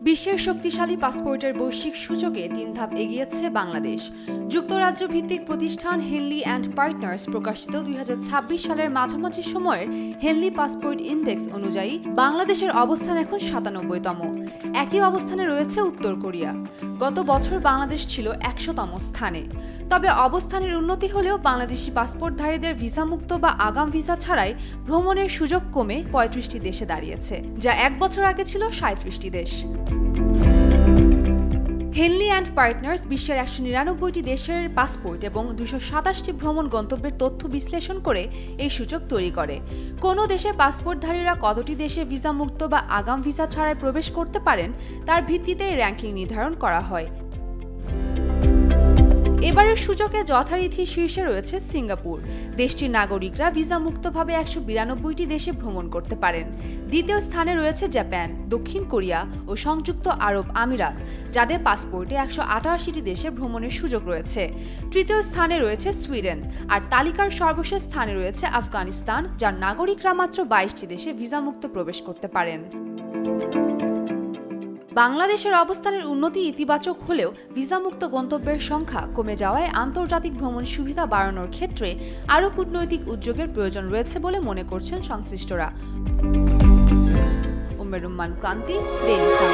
বিশ্বের শক্তিশালী পাসপোর্টের বৈশ্বিক সূচকে 3 ধাপ এগিয়েছে বাংলাদেশ। যুক্তরাজ্য ভিত্তিক প্রতিষ্ঠান হেনলি অ্যান্ড পার্টনার্স প্রকাশিত 2026 সালের মাঝামাঝি সময়ের হেনলি পাসপোর্ট ইন্ডেক্স অনুযায়ী বাংলাদেশের অবস্থান এখন 97তম। একই অবস্থানে রয়েছে উত্তর কোরিয়া। গত বছর বাংলাদেশ ছিল 100তম স্থানে। তবে অবস্থানের উন্নতি হলেও বাংলাদেশি পাসপোর্টধারীদের ভিসামুক্ত বা আগাম ভিসা ছাড়াই ভ্রমণের সুযোগ কমে 35টি দেশে দাঁড়িয়েছে, যা এক বছর আগে ছিল 37টি দেশ। হেনলি অ্যান্ড পার্টনার্স বিশ্বের 199টি দেশের পাসপোর্ট এবং 227টি ভ্রমণ গন্তব্যের তথ্য বিশ্লেষণ করে এই সূচক তৈরি করে। কোনো দেশের পাসপোর্টধারীরা কতটি দেশে ভিসামুক্ত বা আগাম ভিসা ছাড়াই প্রবেশ করতে পারেন তার ভিত্তিতে এই র্যাঙ্কিং নির্ধারণ করা হয়। এবারের সূচকে যথারীতি শীর্ষে রয়েছে সিঙ্গাপুর। দেশটির নাগরিকরা ভিসামুক্তভাবে 192টি দেশে ভ্রমণ করতে পারেন। দ্বিতীয় স্থানে রয়েছে জাপান, দক্ষিণ কোরিয়া ও সংযুক্ত আরব আমিরাত, যাদের পাসপোর্টে 188টি দেশে ভ্রমণের সুযোগ রয়েছে। তৃতীয় স্থানে রয়েছে সুইডেন, আর তালিকার সর্বশেষ স্থানে রয়েছে আফগানিস্তান, যার নাগরিকরা মাত্র 22টি দেশে ভিসামুক্ত প্রবেশ করতে পারেন। বাংলাদেশের অবস্থানের উন্নতি ইতিবাচক হলেও ভিসামুক্ত গন্তব্যের সংখ্যা কমে যাওয়ায় আন্তর্জাতিক ভ্রমণ সুবিধা বাড়ানোর ক্ষেত্রে আরও কূটনৈতিক উদ্যোগের প্রয়োজন রয়েছে বলে মনে করছেন সংশ্লিষ্টরা। উম্মের রুম্মান ক্রান্তি, ডেইলি সান।